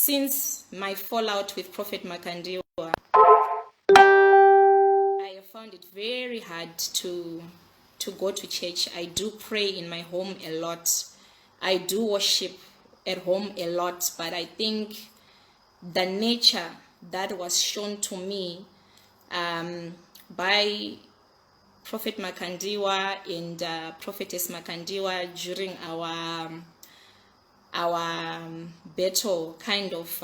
Since my fallout with Prophet Makandiwa, I have found it very hard to go to church. I do pray in my home a lot. I do worship at home a lot, but I think the nature that was shown to me by Prophet Makandiwa and Prophetess Makandiwa during our battle kind of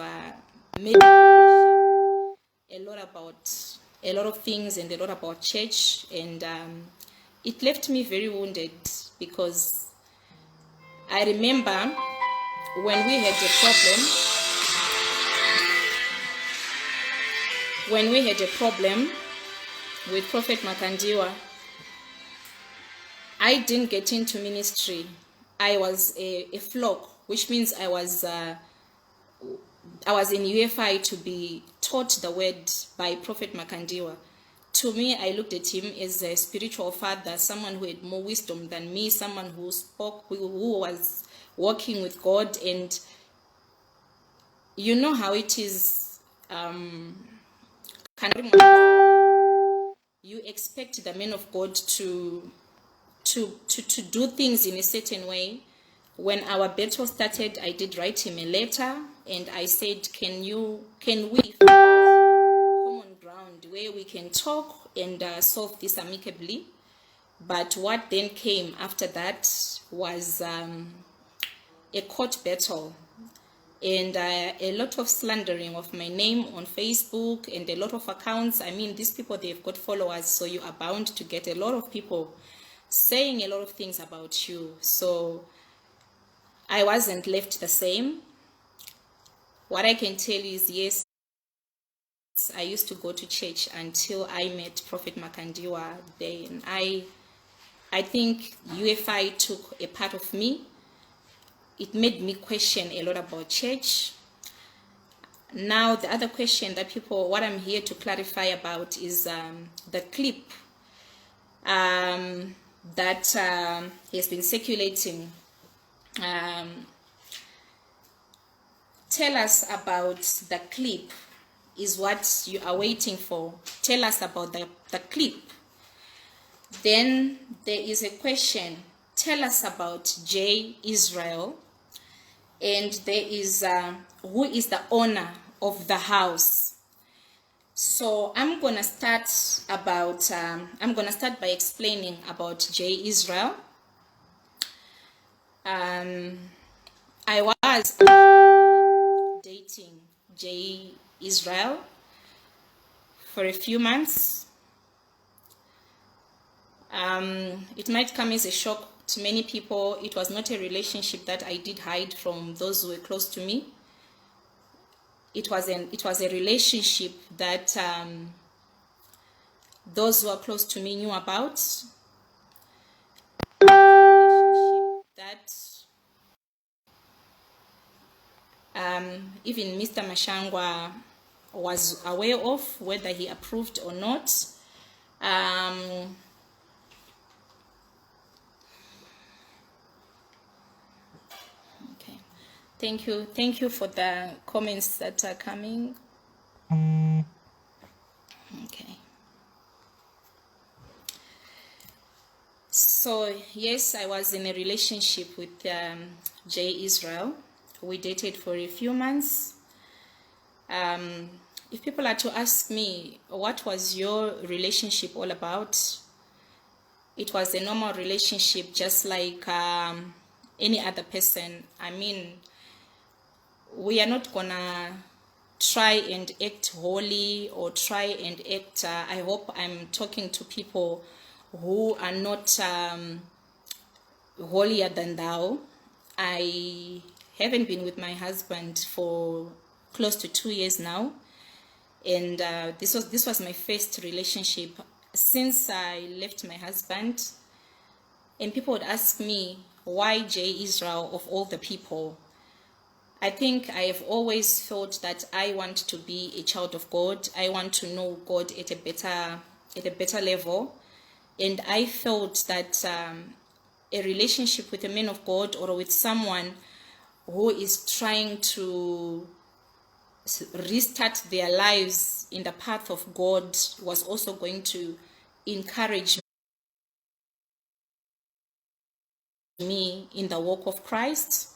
made a lot of things and a lot about church, and it left me very wounded, because I remember when we had a problem with Prophet Makandiwa, I didn't get into ministry. I was a flock, which means I was in UFI to be taught the word by Prophet Makandiwa. To me, I looked at him as a spiritual father, someone who had more wisdom than me, someone who spoke, who was working with God. And you know how it is, you expect the man of God to do things in a certain way. When our battle started, I did write him a letter, and I said, can we find common ground where we can talk and solve this amicably? But what then came after that was a court battle, and a lot of slandering of my name on Facebook, and a lot of accounts. I mean, these people, they've got followers, so you are bound to get a lot of people saying a lot of things about you. So I wasn't left the same. What I can tell you is, yes, I used to go to church until I met Prophet Makandiwa. Then I think UFI took a part of me. It made me question a lot about church. Now, the other question that what I'm here to clarify about is the clip that has been circulating. Tell us about the clip, is what you are waiting for. Tell us about the clip. Then there is a question, tell us about J. Israel. And there is who is the owner of the house. So I'm gonna start by explaining about J. Israel. I was dating J. Israel for a few months. It might come as a shock to many people. It was not a relationship that I did hide from those who were close to me. It was a relationship that those who are close to me knew about. A relationship that even Mr. Mashangwa was aware of, whether he approved or not. Okay, thank you for the comments that are coming. Okay, so yes, I was in a relationship with J. Israel. We dated for a few months. If people are to ask me, what was your relationship all about? It was a normal relationship, just like any other person. I mean, we are not gonna try and act holy or try and act, I hope I'm talking to people who are not holier than thou. I haven't been with my husband for close to 2 years now, and this was my first relationship since I left my husband. And people would ask me, why J. Israel of all the people? I think I have always thought that I want to be a child of God. I want to know God at a better level, and I felt that a relationship with a man of God, or with someone who is trying to restart their lives in the path of God, was also going to encourage me in the walk of Christ.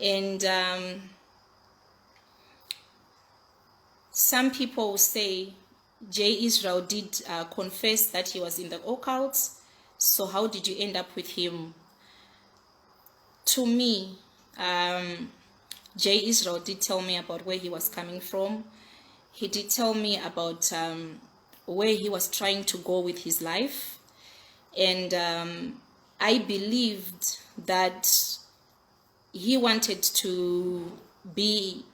And some people say J. Isreal did confess that he was in the occults. So how did you end up with him? To me, J. Isreal did tell me about where he was coming from. He did tell me about where he was trying to go with his life. And I believed that he wanted to be,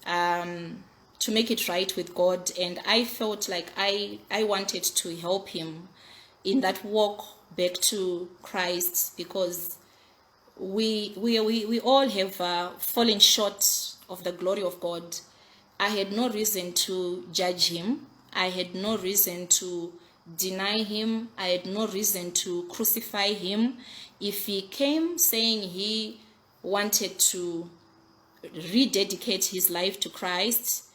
to make it right with God. And I felt like I wanted to help him in that walk back to Christ, because we all have fallen short of the glory of God. I had no reason to judge him. I had no reason to deny him. I had no reason to crucify him. If he came saying he wanted to rededicate his life to Christ,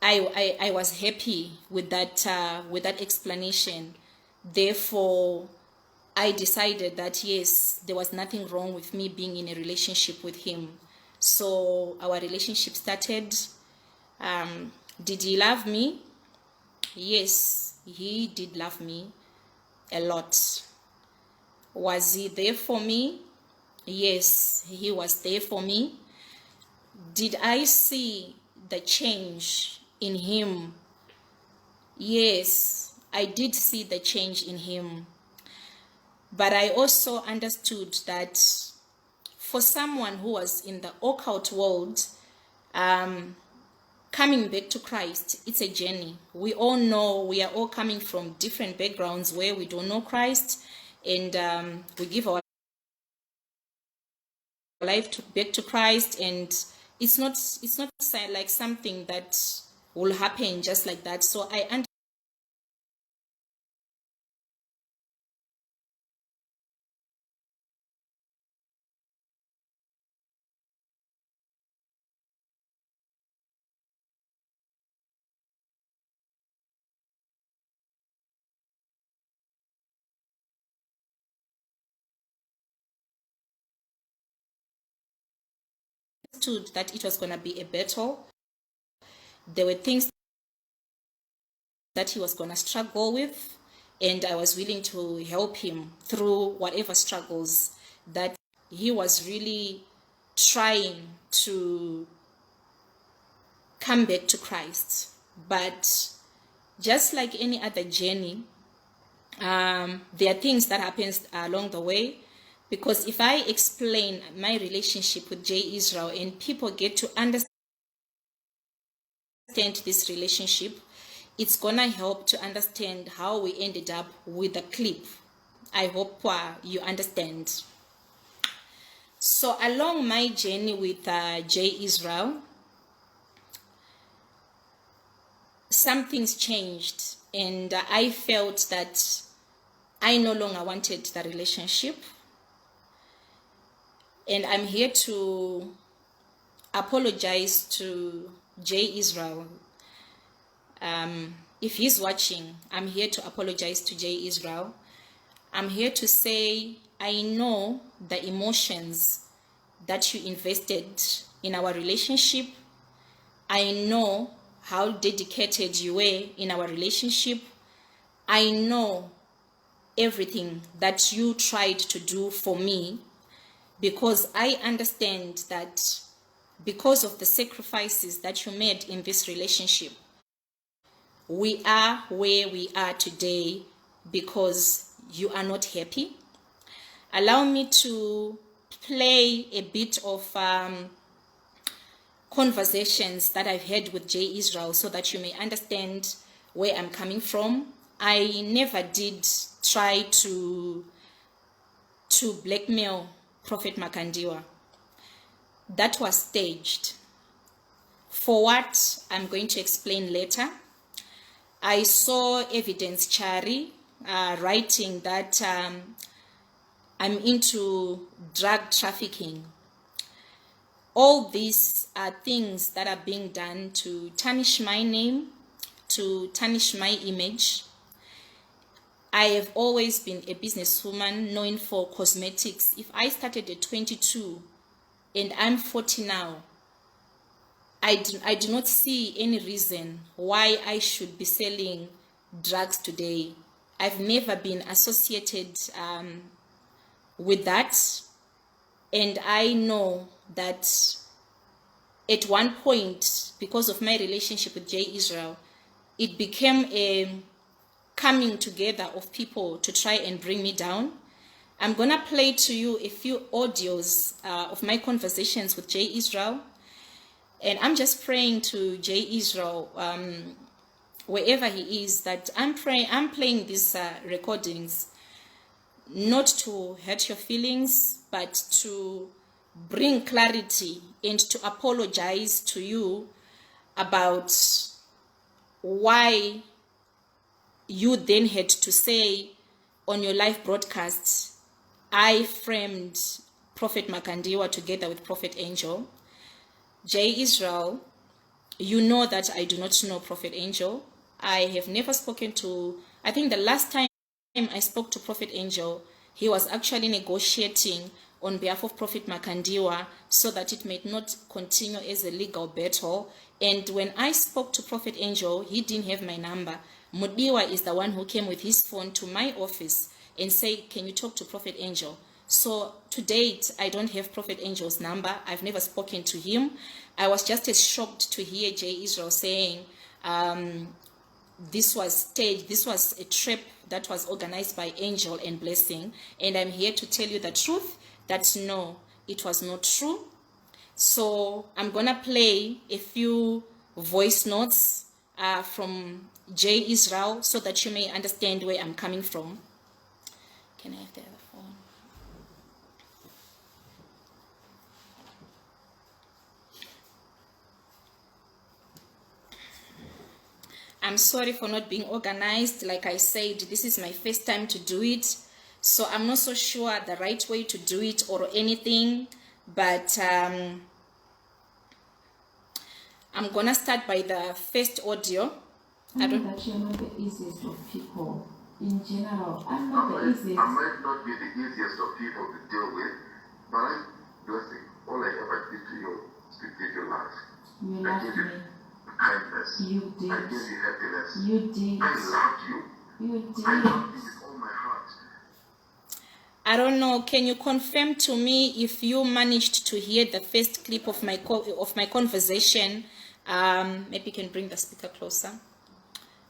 I was happy with that explanation. Therefore, I decided that yes, there was nothing wrong with me being in a relationship with him. So our relationship started. Did he love me? Yes, he did love me a lot. Was he there for me? Yes, he was there for me. Did I see the change in him? Yes, I did see the change in him. But I also understood that for someone who was in the occult world, coming back to Christ, it's a journey. We all know we are all coming from different backgrounds where we don't know Christ, and we give our life back to Christ, and it's not like something that will happen just like that. So I understood that it was going to be a battle. There were things that he was going to struggle with, and I was willing to help him through whatever struggles that he was really trying to come back to Christ. But just like any other journey, there are things that happens along the way, because if I explain my relationship with J. Isreal and people get to understand this relationship, it's gonna help to understand how we ended up with the clip. I hope you understand. So along my journey with J. Isreal, some things changed, and I felt that I no longer wanted the relationship. And I'm here to apologize to J. Isreal. If he's watching, I'm here to apologize to J. Isreal. I'm here to say I know the emotions that you invested in our relationship. I know how dedicated you were in our relationship. I know everything that you tried to do for me, because I understand that because of the sacrifices that you made in this relationship, we are where we are today because you are not happy. Allow me to play a bit of conversations that I've had with J. Isreal so that you may understand where I'm coming from. I never did try to blackmail Prophet Makandiwa. That was staged. For what, I'm going to explain later. I saw Evidence Chari writing that I'm into drug trafficking. all these are things that are being done to tarnish my name, to tarnish my image. I have always been a businesswoman known for cosmetics. If I started at 22 and I'm 40 now, I do not see any reason why I should be selling drugs today. I've never been associated with that. And I know that at one point, because of my relationship with Isreal, it became a coming together of people to try and bring me down. I'm gonna play to you a few audios of my conversations with Isreal, and I'm just praying to Isreal, wherever he is, that I'm playing these recordings not to hurt your feelings, but to bring clarity and to apologize to you about why you then had to say on your live broadcast, I framed Prophet Makandiwa together with Prophet Angel. Isreal, you know that I do not know Prophet Angel. I have never spoken to, I think the last time I spoke to Prophet Angel, he was actually negotiating on behalf of Prophet Makandiwa so that it might not continue as a legal battle. And when I spoke to Prophet Angel, he didn't have my number. Mudiwa is the one who came with his phone to my office and said, can you talk to Prophet Angel? So to date, I don't have Prophet Angel's number. I've never spoken to him. I was just as shocked to hear Isreal saying this was staged, this was a trip that was organized by Angel and Blessing. And I'm here to tell you the truth, that no, it was not true. So I'm gonna play a few voice notes from Isreal so that you may understand where I'm coming from. Can I have the other phone? I'm sorry for not being organized. Like I said, this is my first time to do it, so I'm not so sure the right way to do it or anything, but I'm gonna start by the first audio. I don't that you're not the easiest of people. In general, I'm not the easiest. I might not be the easiest of people to deal with, but I'm blessing. All I ever did to you is to give you love. You I loved gave you me. kindness. You did. I gave you happiness. You did. I loved you. You did. I loved you with all my heart. I don't know. Can you confirm to me if you managed to hear the first clip of my conversation? Maybe you can bring the speaker closer.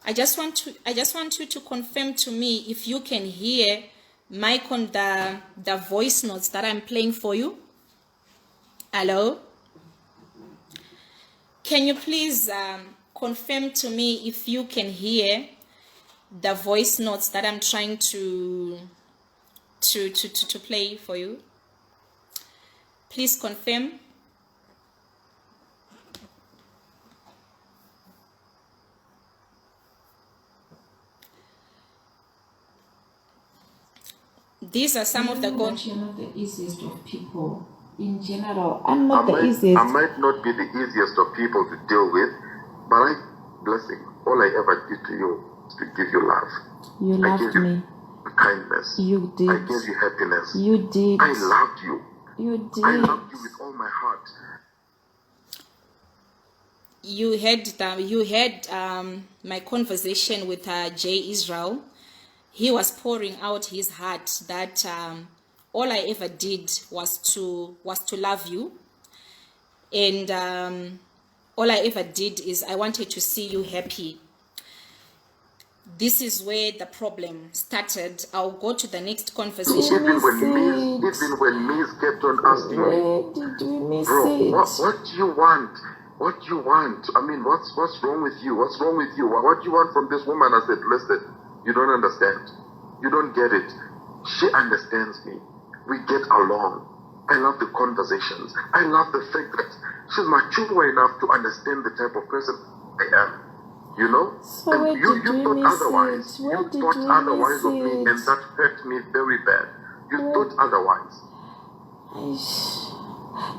I just want you to confirm to me if you can hear the voice notes that I'm playing for you. Hello? Can you please confirm to me if you can hear the voice notes that I'm trying to play for you? Please confirm. These are some of the goals. You're not the easiest of people. In general, I'm not the easiest. I might not be the easiest of people to deal with, but I'm blessing. All I ever did to you is to give you love. You loved me. Kindness. You did. I gave you happiness. You did. I loved you. You did. I loved you with all my heart. You had my conversation with Isreal. He was pouring out his heart that all I ever did was to love you, and all I ever did is I wanted to see you happy. This is where the problem started. I'll go to the next conversation. Even when Miss kept on asking me, bro, what do you want? What do you want? I mean, what's wrong with you? What's wrong with you? What do you want from this woman? I said, listen, you don't understand. You don't get it. She understands me. We get along. I love the conversations. I love the fact that she's mature enough to understand the type of person I am. You know? So and you thought otherwise. You thought otherwise of me, and that hurt me very bad. You thought otherwise.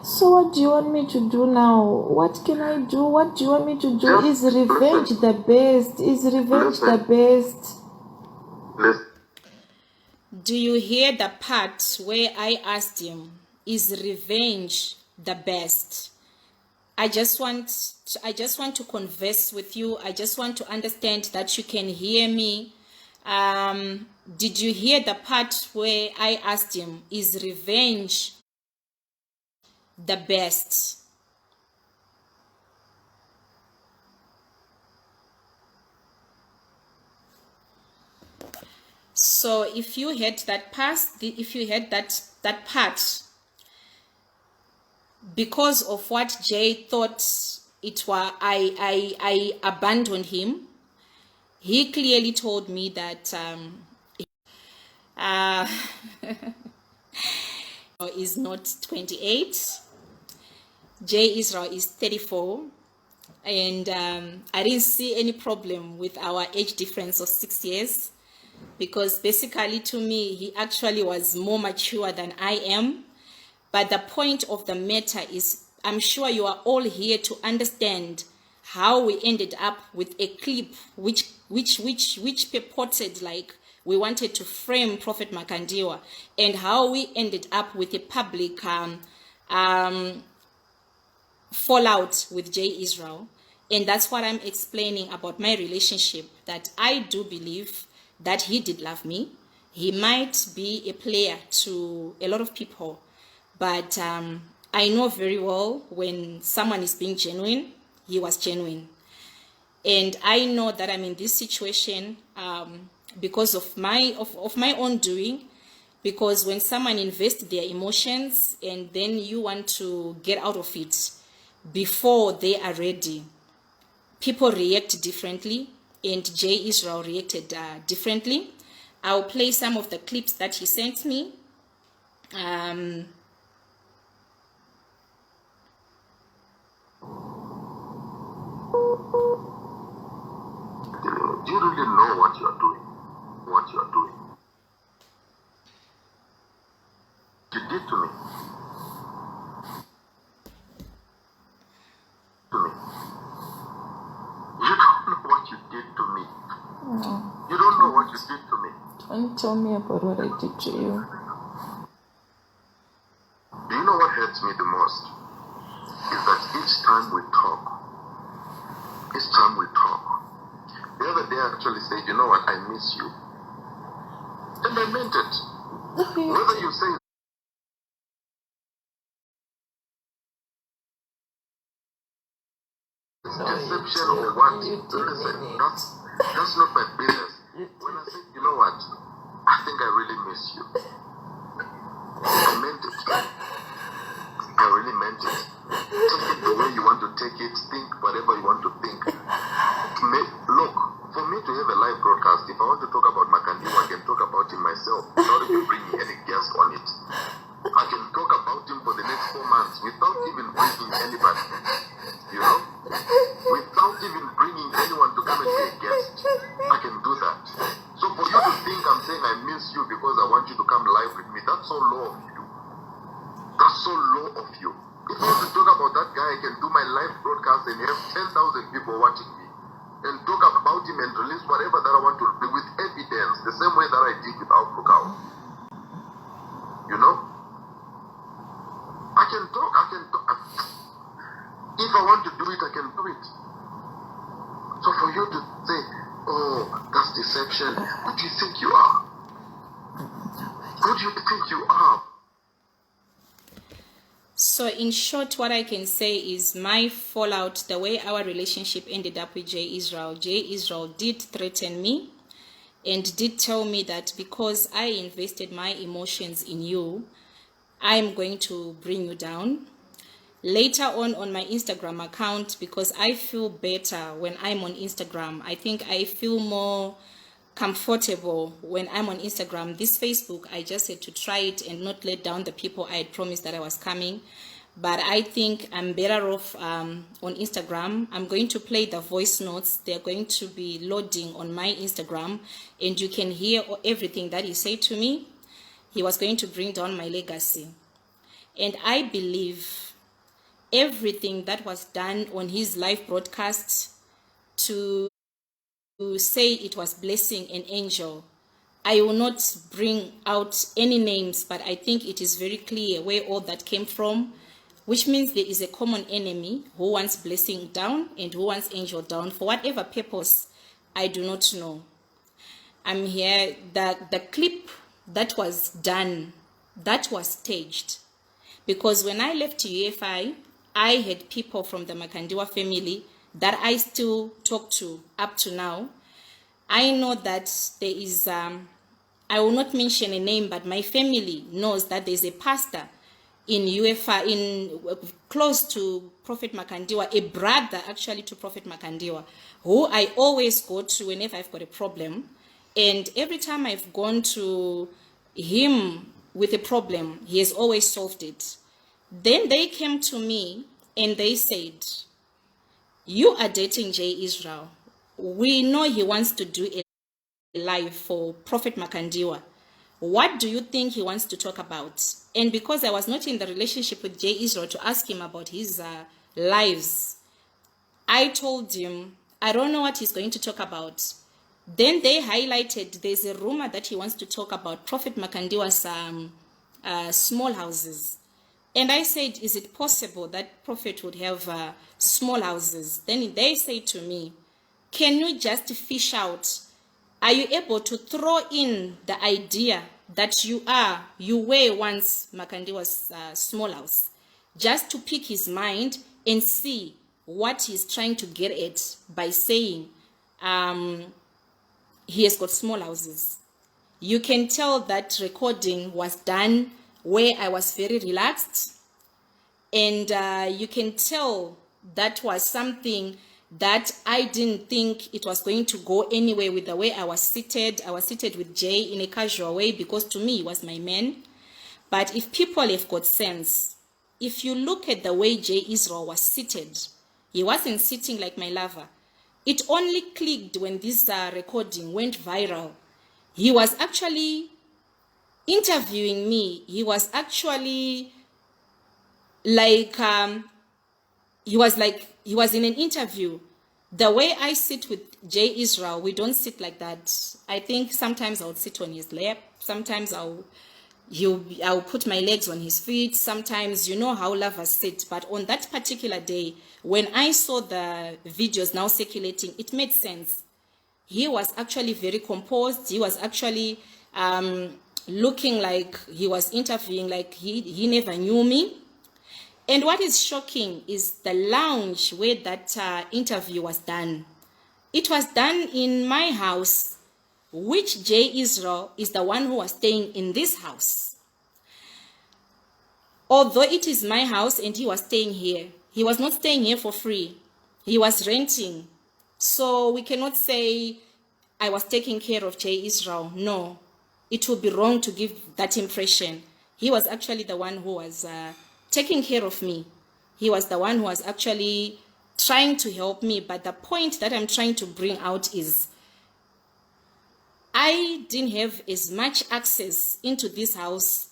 So what do you want me to do now? What can I do? What do you want me to do? Is revenge the best? Is revenge the best? Do you hear the part where I asked him, is revenge the best? I just want to converse with you. I just want to understand that you can hear me. Did you hear the part where I asked him, is revenge the best? So if you had that part, because of what Jay thought it was, I abandoned him. He clearly told me that is not 28. Jay Israel is 34. And I didn't see any problem with our age difference of 6 years, because basically to me, he actually was more mature than I am. But the point of the matter is, I'm sure you are all here to understand how we ended up with a clip which purported like we wanted to frame Prophet Makandiwa, and how we ended up with a public fallout with Jay Israel. And that's what I'm explaining about my relationship, that I do believe that he did love me. He might be a player to a lot of people, but I know very well when someone is being genuine. He was genuine. And I know that I'm in this situation because of my own doing. Because when someone invests their emotions and then you want to get out of it before they are ready, people react differently, and Jay Israel reacted differently. I'll play some of the clips that he sent me. Do you really know what you are doing? What you are doing? You did to me. You don't know what you did to me. No. You don't know what you did to me. Don't tell me about what I did to you. Do you know what hurts me the most? Is that each time we talk, the other day I actually said, you know what, I miss you. And I meant it. Whether you say it's deception or what, listen, that's not my business. When I said, you know what, I think I really miss you. I meant it. I really meant it. Take it the way you want to take it, think whatever you want to think. Look, for me to have a live broadcast, if I want to talk about Makandiwa, I can talk about him myself without even bringing any guest on it. I can talk about him for the next 4 months without even bringing anybody, you know? Without even bringing anyone to come and be a guest. I can do that. So for you to think I'm saying I miss you because I want you to come live with me, that's so low of you. That's so low of you. If I want to talk about that guy, I can do my live broadcast and have 10,000 people watching me and talk about him and release whatever that I want to do with evidence, the same way that I did with Al-Fukau. You know? I can talk. If I want to do it, I can do it. So for you to say, oh, that's deception, who do you think you are? Who do you think you are? So in short, what I can say is my fallout, the way our relationship ended up with Jay Israel did threaten me and did tell me that because I invested my emotions in you, I'm going to bring you down. Later on my Instagram account, because I feel better when I'm on Instagram. I think I feel more comfortable when I'm on Instagram. This Facebook, I just had to try it and not let down the people I had promised that I was coming. But I think I'm better off on Instagram. I'm going to play the voice notes. They're going to be loading on my Instagram, and you can hear everything that he said to me. He was going to bring down my legacy. And I believe everything that was done on his live broadcast to say it was Blessing an angel. I will not bring out any names, but I think it is very clear where all that came from, which means there is a common enemy who wants Blessing down and who wants angel down for whatever purpose. I do not know. I'm here. The clip that was done, that was staged. Because when I left UFI, I had people from the Makandiwa family that I still talk to up to now. I know that there is, I will not mention a name, but my family knows that there's a pastor in UFI, close to Prophet Makandiwa, a brother actually to Prophet Makandiwa, who I always go to whenever I've got a problem. And every time I've gone to him with a problem, he has always solved it. Then they came to me and they said, you are dating J. Isreal. We know he wants to do a live for Prophet Makandiwa. What do you think he wants to talk about? And because I was not in the relationship with J. Isreal to ask him about his lives, I told him, I don't know what he's going to talk about. Then they highlighted, there's a rumor that he wants to talk about Prophet Makandiwa's small houses. And I said, is it possible that Prophet would have small houses? Then they say to me, can you just fish out? Are you able to throw in the idea that you were once Makandiwa's small house, just to pick his mind and see what he's trying to get at by saying he has got small houses? You can tell that recording was done where I was very relaxed, and you can tell that was something that I didn't think it was going to go anywhere with the way I was seated. I was seated with Jay in a casual way because to me he was my man. But if people have got sense, if you look at the way J. Isreal was seated, he wasn't sitting like my lover. It only clicked when this recording went viral. He was actually interviewing me. He was actually like, he was in an interview. The way I sit with J. Isreal, we don't sit like that. I think sometimes I'll sit on his lap. Sometimes I'll put my legs on his feet. Sometimes, you know how lovers sit. But on that particular day, when I saw the videos now circulating, it made sense. He was actually very composed. He was actually looking like he was interviewing like he never knew me. And what is shocking is the lounge where that interview was done. It was done in my house, which J. Isreal is the one who was staying in this house. Although it is my house and he was staying here, he was not staying here for free. He was renting. So we cannot say I was taking care of J. Isreal. No, it would be wrong to give that impression. He was actually the one who was taking care of me. He was the one who was actually trying to help me. But the point that I'm trying to bring out is I didn't have as much access into this house.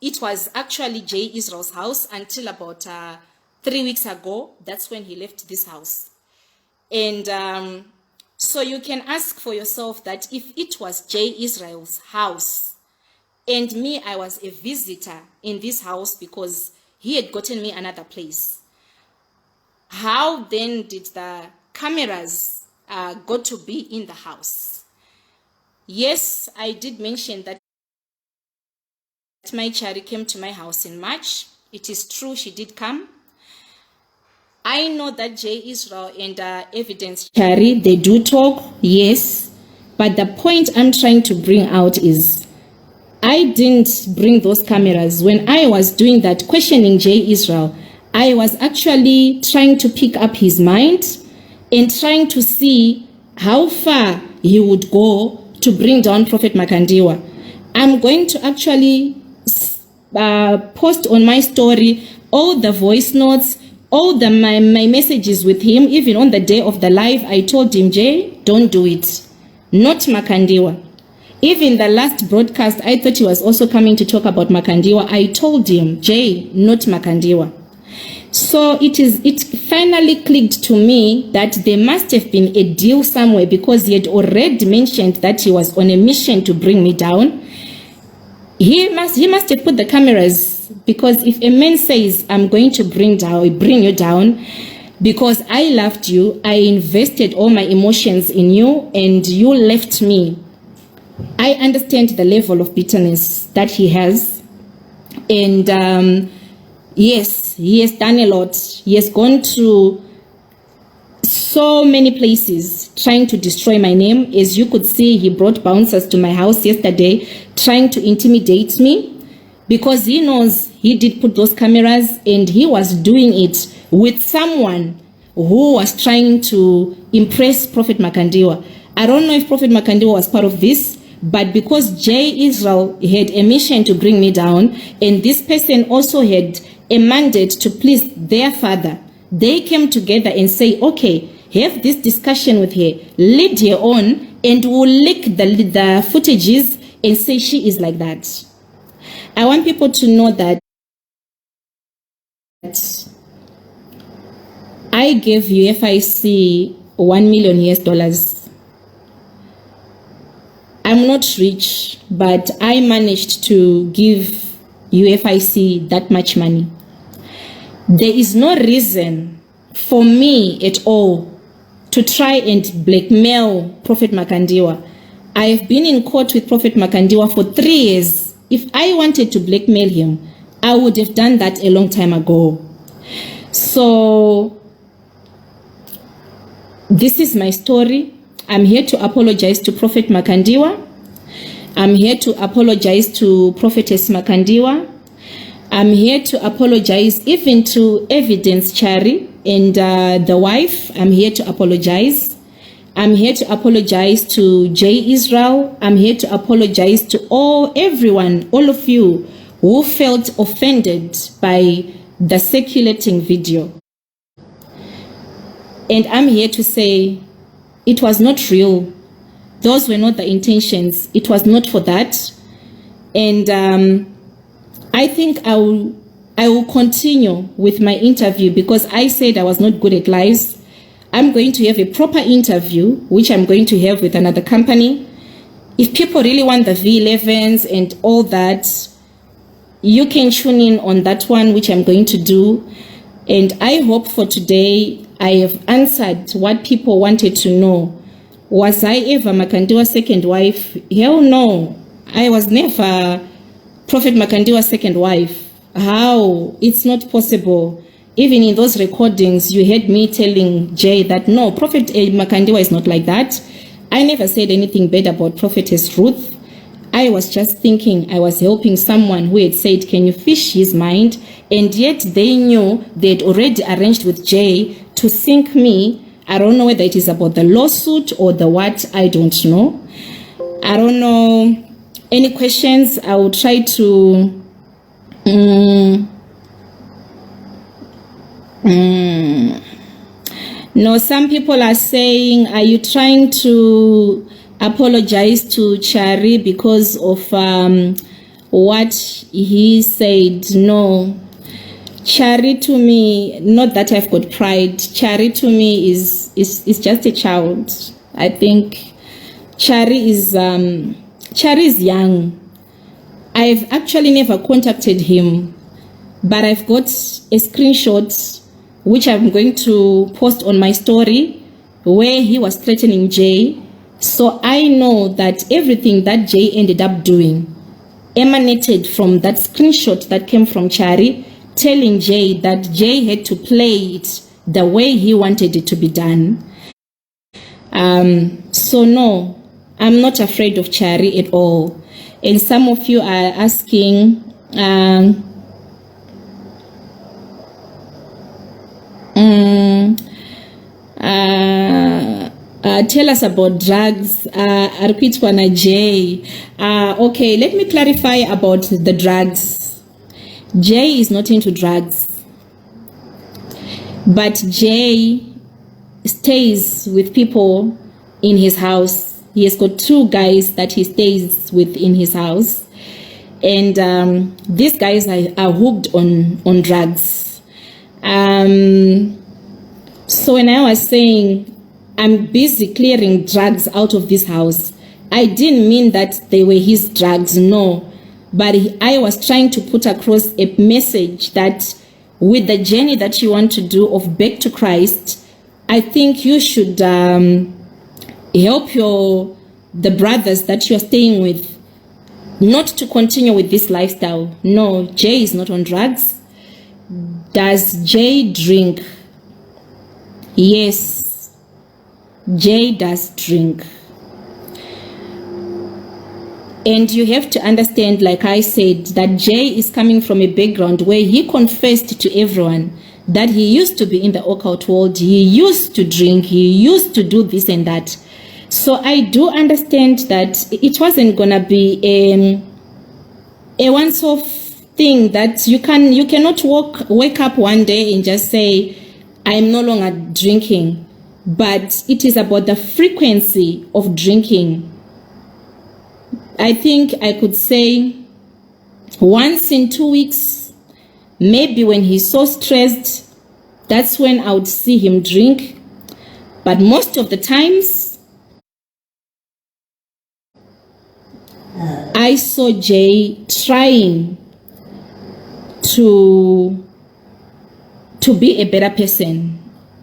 It was actually J. Isreal's house until about 3 weeks ago. That's when he left this house. And so you can ask for yourself that if it was J. Isreal's house, and me, I was a visitor in this house because he had gotten me another place, how then did the cameras got to be in the house? Yes, I did mention that my Chari came to my house in March. It is true, she did come. I know that J. Isreal and Evidence Chari, they do talk, yes. But the point I'm trying to bring out is I didn't bring those cameras. When I was doing that, questioning J. Isreal, I was actually trying to pick up his mind and trying to see how far he would go to bring down Prophet Makandiwa. I'm going to actually post on my story all the voice notes, all my messages with him. Even on the day of the live, I told him, Jay, don't do it. Not Makandiwa. Even the last broadcast, I thought he was also coming to talk about Makandiwa. I told him, Jay, not Makandiwa. So it finally clicked to me that there must have been a deal somewhere, because he had already mentioned that he was on a mission to bring me down. He must have put the cameras, because if a man says, I'm going to bring you down, because I loved you, I invested all my emotions in you, and you left me. I understand the level of bitterness that he has. And yes, he has done a lot. He has gone to so many places trying to destroy my name. As you could see, he brought bouncers to my house yesterday trying to intimidate me, because he knows he did put those cameras, and he was doing it with someone who was trying to impress Prophet Makandiwa. I don't know if Prophet Makandiwa was part of this, but because Isreal had a mission to bring me down, and this person also had a mandate to please their father, they came together and say, okay, have this discussion with her, lead her on, and we'll leak the footages and say she is like that. I want people to know that I gave UFIC $1 million. I'm not rich, but I managed to give UFIC that much money. There is no reason for me at all to try and blackmail Prophet Makandiwa. I've been in court with Prophet Makandiwa for 3 years. If I wanted to blackmail him, I would have done that a long time ago. So this is my story. I'm here to apologize to Prophet Makandiwa. I'm here to apologize to Prophetess Makandiwa. I'm here to apologize even to Evidence Chari and the wife. I'm here to apologize. I'm here to apologize to Isreal. I'm here to apologize to everyone, all of you who felt offended by the circulating video. And I'm here to say it was not real. Those were not the intentions. It was not for that. And I think I will continue with my interview, because I said I was not good at lies. I'm going to have a proper interview, which I'm going to have with another company. If people really want the V11s and all that, you can tune in on that one, which I'm going to do. And I hope for today I have answered what people wanted to know. Was I ever Makandiwa's second wife? Hell no. I was never Prophet Makandiwa's second wife. How? It's not possible. Even in those recordings, you heard me telling Jay that no, Prophet Makandiwa is not like that. I never said anything bad about Prophetess Ruth. I was just thinking I was helping someone who had said, can you fish his mind? And yet they knew they'd already arranged with Jay to sink me. I don't know whether it is about the lawsuit or the what, I don't know. I don't know. Any questions? I will try to... No, some people are saying, are you trying to apologize to Chari because of what he said? No. Chari to me, not that I've got pride, Chari to me is just a child. I think Chari is young. I've actually never contacted him, but I've got a screenshot which I'm going to post on my story where he was threatening Jay. So I know that everything that Jay ended up doing emanated from that screenshot that came from Chari, telling Jay that Jay had to play it the way he wanted it to be done. So no, I'm not afraid of Chari at all. And some of you are asking, tell us about drugs. Arkwitwana Jay. Okay, let me clarify about the drugs. Jay is not into drugs, but Jay stays with people in his house. He has got 2 guys that he stays with in his house. And these guys are hooked on drugs. So when I was saying I'm busy clearing drugs out of this house, I didn't mean that they were his drugs, no. But I was trying to put across a message that with the journey that you want to do of back to Christ, I think you should help the brothers that you're staying with not to continue with this lifestyle. No, Jay is not on drugs. Does Jay drink? Yes, Jay does drink. And you have to understand, like I said, that Jay is coming from a background where he confessed to everyone that he used to be in the occult world, he used to drink, he used to do this and that. So I do understand that it wasn't gonna be a once-off thing, that you cannot wake up one day and just say, I am no longer drinking. But it is about the frequency of drinking. I think I could say once in 2 weeks, maybe when he's so stressed, that's when I would see him drink. But most of the times, I saw Jay trying to be a better person.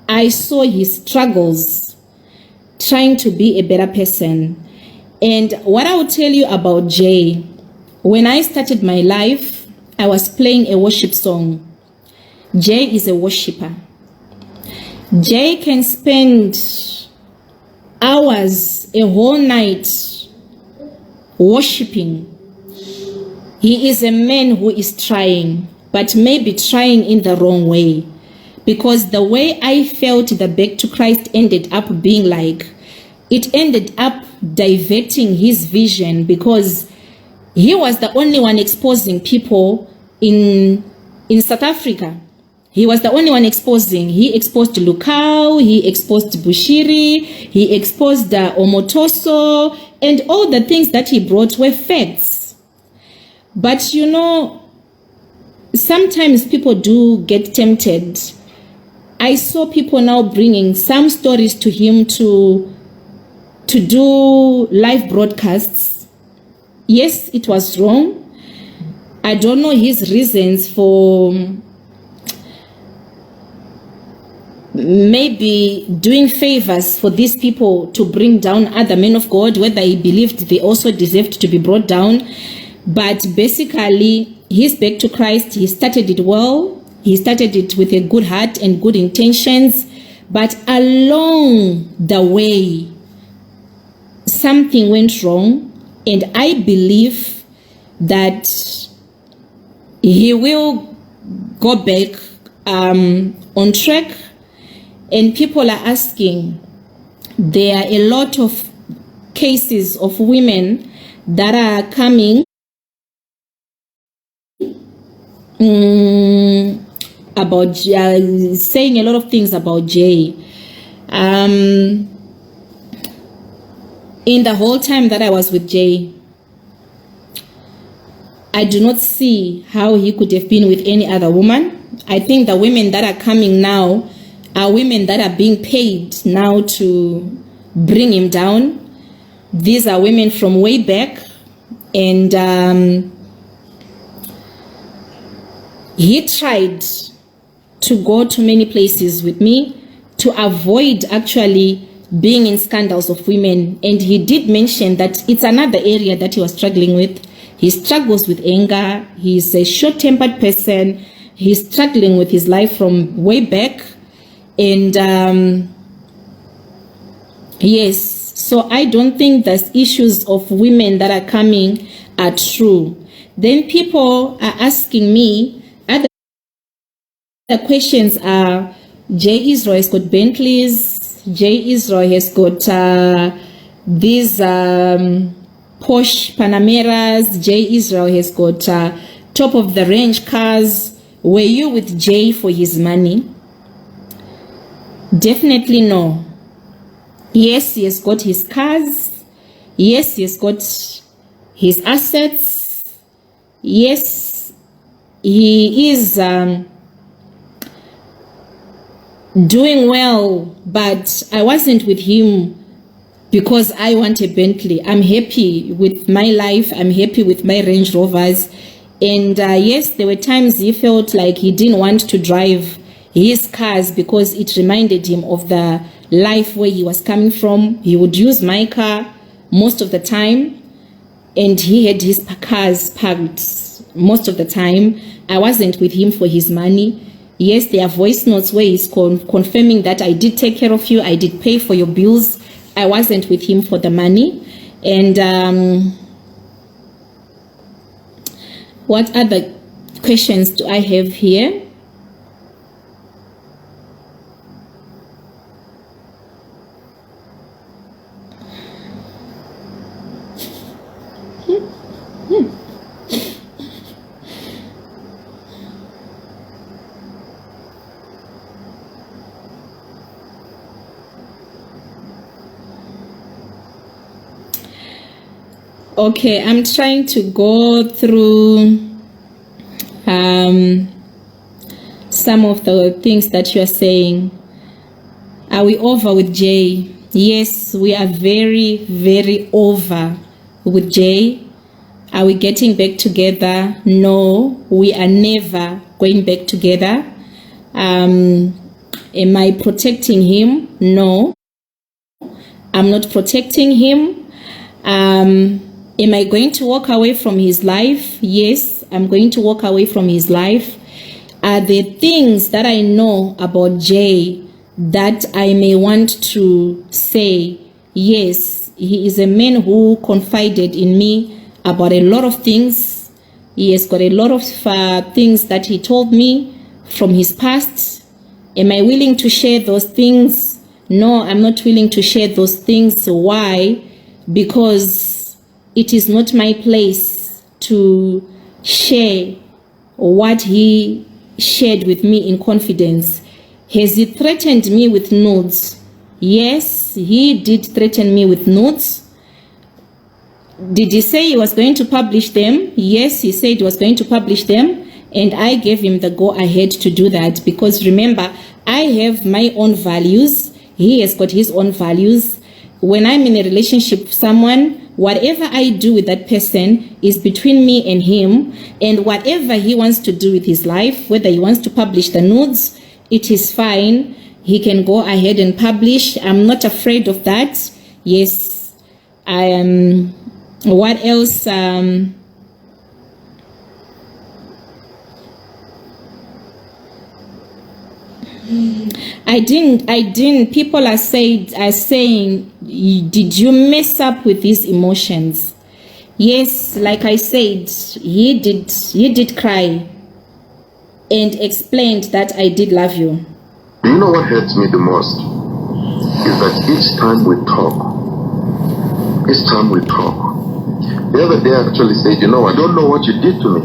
I saw his struggles trying to be a better person. And what I will tell you about Jay, when I started my life, I was playing a worship song. Jay is a worshiper. Jay can spend hours, a whole night, worshiping. He is a man who is trying, but maybe trying in the wrong way. Because the way I felt the back to Christ ended up being like, it ended up diverting his vision, because he was the only one exposing people in South Africa. He was the only one exposing. He exposed Lukau, he exposed Bushiri, he exposed Omotoso, and all the things that he brought were facts. But you know, sometimes people do get tempted. I saw people now bringing some stories to him to do live broadcasts. Yes, it was wrong. I don't know his reasons for maybe doing favors for these people to bring down other men of God, whether he believed they also deserved to be brought down. But basically, his back to Christ, he started it well. He started it with a good heart and good intentions. But along the way, something went wrong. And I believe that he will go back on track. And people are asking, there are a lot of cases of women that are coming about saying a lot of things about Jay. In the whole time that I was with Jay, I do not see how he could have been with any other woman. I think the women that are coming now are women that are being paid now to bring him down. These are women from way back. And he tried to go to many places with me to avoid actually being in scandals of women. And he did mention that it's another area that he was struggling with. He struggles with anger. He's a short-tempered person. He's struggling with his life from way back. And yes, so I don't think the issues of women that are coming are true. Then people are asking me, other questions are, Jay Isreal has got Bentleys, Jay Isreal has got these Porsche Panameras, Jay Isreal has got top of the range cars. Were you with Jay for his money? Definitely no. Yes, he has got his cars. Yes, he's got his assets. Yes, he is doing well, but I wasn't with him because I want a Bentley. I'm happy with my life. I'm happy with my Range Rovers. And yes, there were times he felt like he didn't want to drive his cars because it reminded him of the life where he was coming from. He would use my car most of the time, and he had his cars parked most of the time. I wasn't with him for his money. Yes, there are voice notes where he's confirming that I did take care of you, I did pay for your bills. I wasn't with him for the money. And what other questions do I have here? Okay, I'm trying to go through some of the things that you are saying. Are we over with Jay? Yes, we are very, very over with Jay. Are we getting back together? No, we are never going back together. Am I protecting him? No, I'm not protecting him. Am I going to walk away from his life? Yes, I'm going to walk away from his life. Are there things that I know about Jay that I may want to say? Yes, he is a man who confided in me about a lot of things. He has got a lot of things that he told me from his past. Am I willing to share those things? No, I'm not willing to share those things. Why? Because it is not my place to share what he shared with me in confidence. Has he threatened me with nudes? Yes, he did threaten me with nudes. Did he say he was going to publish them? Yes, he said he was going to publish them, and I gave him the go ahead to do that because remember, I have my own values. He has got his own values. When I'm in a relationship with someone, whatever I do with that person is between me and him, and whatever he wants to do with his life, whether he wants to publish the nudes, it is fine. He can go ahead and publish. I'm not afraid of that. Yes, I am. What else? I didn't. People are saying, did you mess up with his emotions? Yes, like I said, he did cry and explained that I did love you. Do you know what hurts me the most? Is that each time we talk, the other day I actually said, you know, I don't know what you did to me.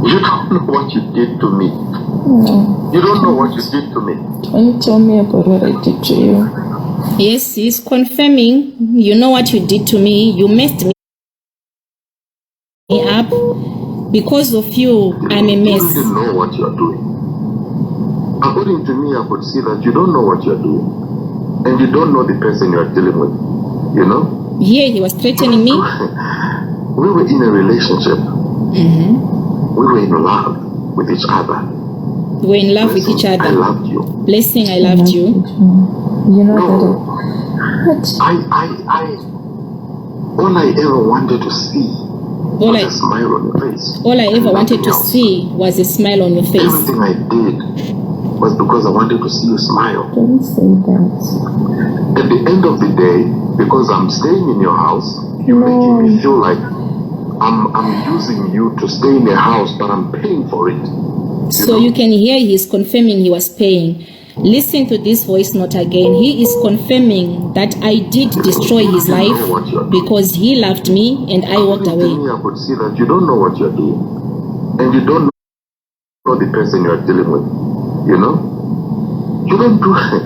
You don't know what you did to me. No. You don't know what you did to me. Don't tell me about what I did to you. Yes, he's confirming. You know what you did to me. You messed me up. Because of you, I'm a mess. You don't know what you're doing. According to me, I could see that you don't know what you're doing. And you don't know the person you're dealing with. You know? Here he was threatening me. We were in a relationship. Mm-hmm. We were in love with each other. We were in love with each other. I loved you. Blessing, I loved you. You know that. All I ever wanted to see was a smile on your face. All I ever wanted to see was a smile on your face. Everything I did was because I wanted to see you smile. Don't say that. At the end of the day, because I'm staying in your house, you're making me feel like I'm using you to stay in the house, but I'm paying for it. So you can hear he's confirming he was paying. Listen to this voice note again. He is confirming that I did destroy his life because he loved me and I walked away. I could see that you don't know what you're doing. And you don't know the person you're dealing with. You know? You don't do it.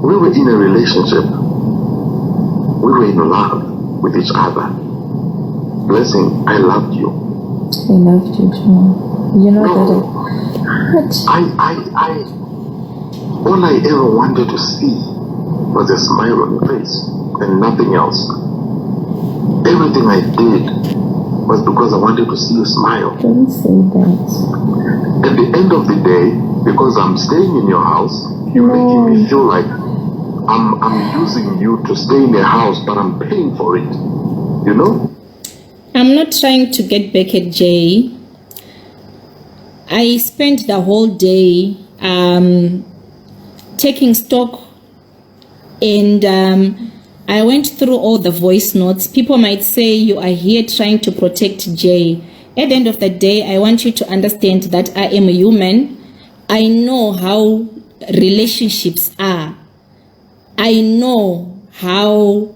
We were in a relationship. We We were in love with each other. Blessing, I loved you. I loved you too. You know that. All I ever wanted to see was a smile on your face and nothing else. Everything I did was because I wanted to see you smile. Don't say that. At the end of the day, because I'm staying in your house, you're making me feel like I'm using you to stay in a house, but I'm paying for it. You know? I'm not trying to get back at Jay. I spent the whole day taking stock, and I went through all the voice notes. People might say you are here trying to protect Jay. At the end of the day, I want you to understand that I am a human. I know how relationships are. I know how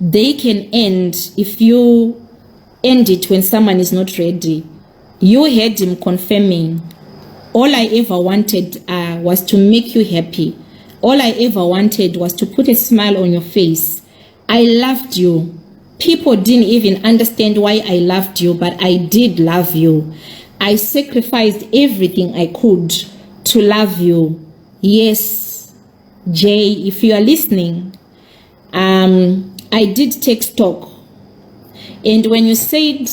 they can end if you end it when someone is not ready. You heard him confirming. All I ever wanted was to make you happy. All I ever wanted was to put a smile on your face. I loved you. People didn't even understand why I loved you, but I did love you. I sacrificed everything I could to love you. Yes, Jay, if you are listening, I did take stock. And when you said,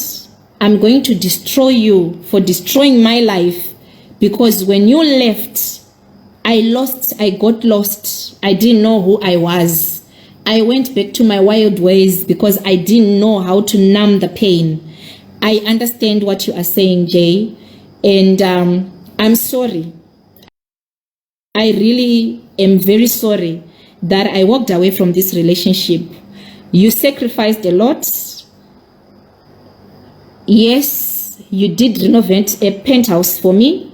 I'm going to destroy you for destroying my life, because when you left, I got lost. I didn't know who I was. I went back to my wild ways because I didn't know how to numb the pain. I understand what you are saying, Jay, and I'm sorry. I really am very sorry that I walked away from this relationship. You sacrificed a lot. Yes, you did renovate a penthouse for me.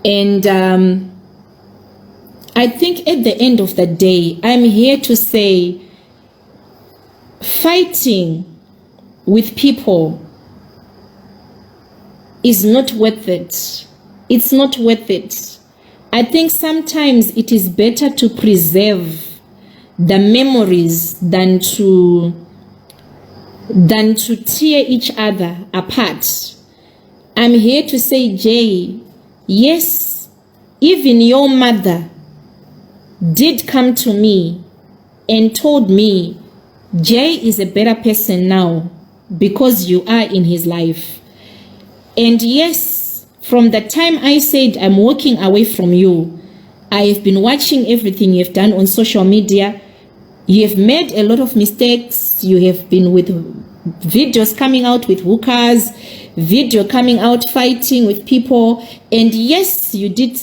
And I think at the end of the day, I'm here to say fighting with people is not worth it. It's not worth it. I think sometimes it is better to preserve the memories than to tear each other apart. I'm here to say, Jay, yes, even your mother did come to me and told me, Jay is a better person now because you are in his life. And yes, from the time I said I'm walking away from you, I have been watching everything you've done on social media. You have made a lot of mistakes. You have been with videos coming out with hookers, video coming out fighting with people. And yes, you did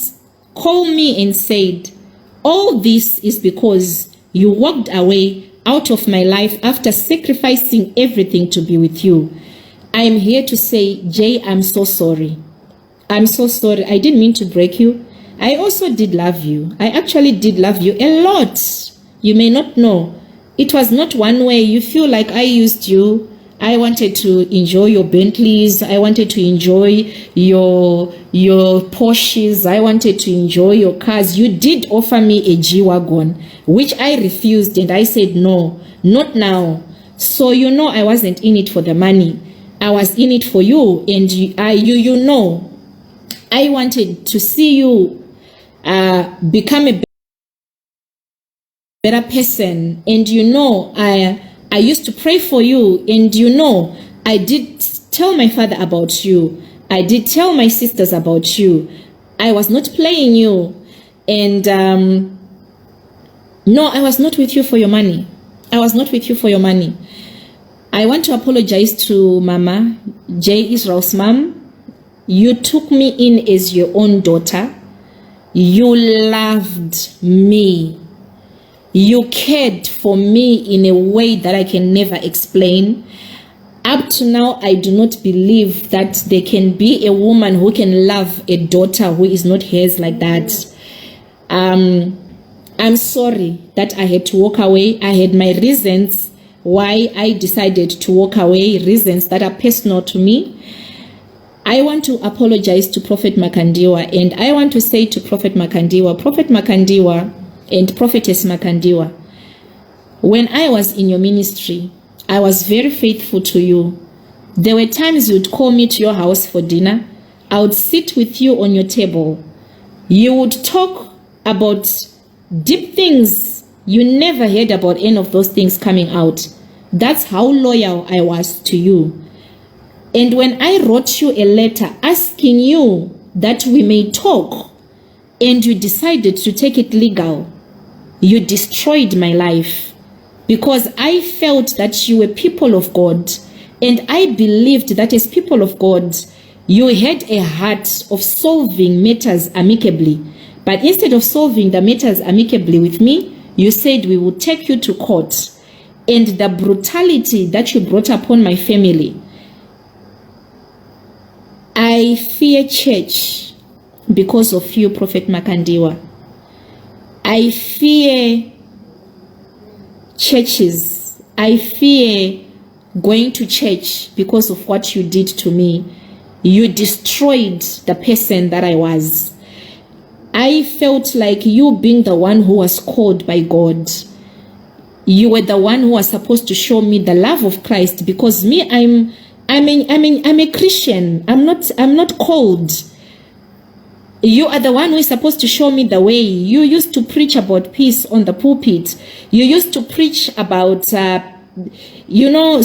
call me and said, all this is because you walked away out of my life after sacrificing everything to be with you. I am here to say, Jay, I'm so sorry. I'm so sorry. I didn't mean to break you. I also did love you. I actually did love you a lot. You may not know. It was not one way. You feel like I used you. I wanted to enjoy your Bentleys. I wanted to enjoy your Porsches. I wanted to enjoy your cars. You did offer me a G-Wagon, which I refused, and I said, no, not now. So you know I wasn't in it for the money. I was in it for you, and you know, I wanted to see you become a better person. And you know, I used to pray for you, and you know, I did tell my father about you. I did tell my sisters about you. I was not playing you. And no, I was not with you for your money. I was not with you for your money. I want to apologize to Mama, Jay Israel's mom. You took me in as your own daughter. You loved me. You cared for me in a way that I can never explain. Up to now, I do not believe that there can be a woman who can love a daughter who is not hers like that. I'm sorry that I had to walk away. I had my reasons why I decided to walk away, reasons that are personal to me. I want to apologize to Prophet Makandiwa, and I want to say to Prophet Makandiwa and Prophetess Makandiwa, When I was in your ministry, I was very faithful to you. There were times you'd call me to your house for dinner. I would sit with you on your table. You would talk about deep things. You never heard about any of those things coming out. That's how loyal I was to you. And when I wrote you a letter asking you that we may talk, and you decided to take it legal, you destroyed my life, because I felt that you were people of God, and I believed that as people of God, you had a heart of solving matters amicably. But instead of solving the matters amicably with me, you said we would take you to court. And the brutality that you brought upon my family, I fear church because of you, Prophet Makandiwa. I fear churches. I fear going to church because of what you did to me. You destroyed the person that I was. I felt like you being the one who was called by God. You were the one who was supposed to show me the love of Christ, because me, I'm a Christian. I'm not called. You are the one who is supposed to show me the way. You used to preach about peace on the pulpit. You used to preach about,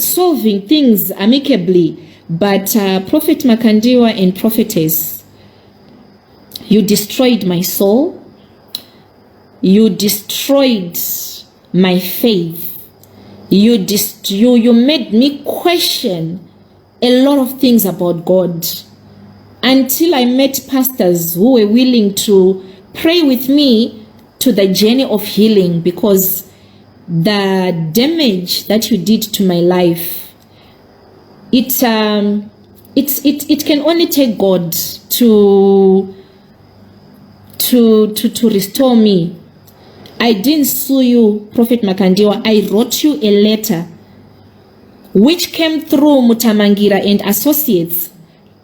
solving things amicably. But Prophet Makandiwa and Prophetess, you destroyed my soul. You destroyed my faith. You made me question a lot of things about God, until I met pastors who were willing to pray with me to the journey of healing, because the damage that you did to my life, it can only take God to restore me. I didn't sue you, Prophet Makandiwa. I wrote you a letter which came through Mutamangira and Associates,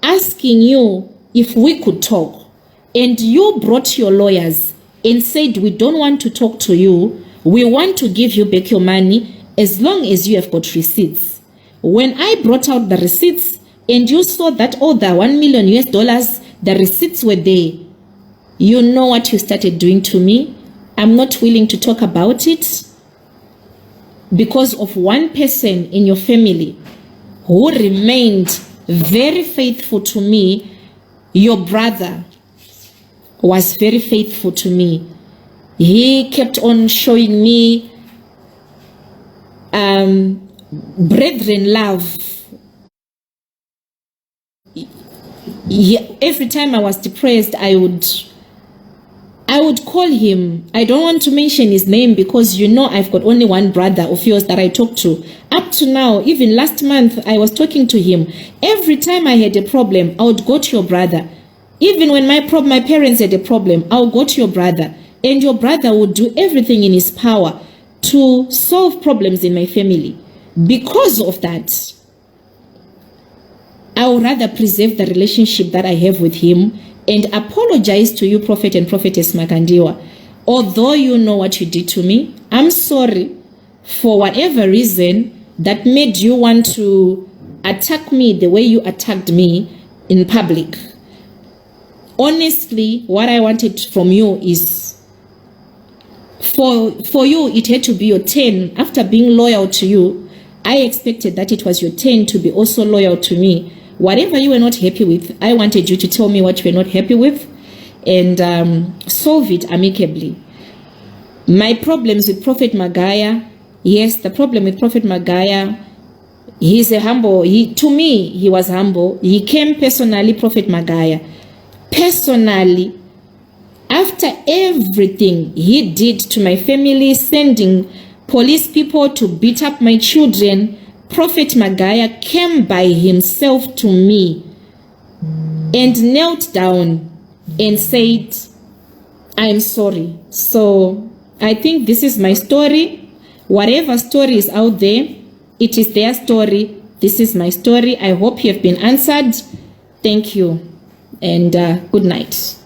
asking you if we could talk. And you brought your lawyers and said, we don't want to talk to you. We want to give you back your money as long as you have got receipts. When I brought out the receipts and you saw that all the $1 million US, the receipts were there, you know what you started doing to me. I'm not willing to talk about it because of one person in your family who remained very faithful to me. Your brother was very faithful to me. He kept on showing me brethren love. Every time I was depressed, I would call him. I don't want to mention his name because you know I've got only one brother of yours that I talk to. Up to now, even last month, I was talking to him. Every time I had a problem, I would go to your brother. Even when my parents had a problem, I would go to your brother. And your brother would do everything in his power to solve problems in my family. Because of that, I would rather preserve the relationship that I have with him and apologize to you, Prophet and Prophetess Makandiwa. Although you know what you did to me, I'm sorry for whatever reason that made you want to attack me the way you attacked me in public. Honestly, what I wanted from you is, for you, it had to be your turn. After being loyal to you, I expected that it was your turn to be also loyal to me. Whatever you were not happy with, I wanted you to tell me what you were not happy with and solve it amicably. My problems with Prophet Magaya, yes, the problem with Prophet Magaya, he's a humble, to me, he was humble. He came personally, Prophet Magaya. Personally, after everything he did to my family, sending police people to beat up my children, Prophet Magaya came by himself to me and knelt down and said, I'm sorry. So I think this is my story. Whatever story is out there, it is their story. This is my story. I hope you have been answered. Thank you and good night.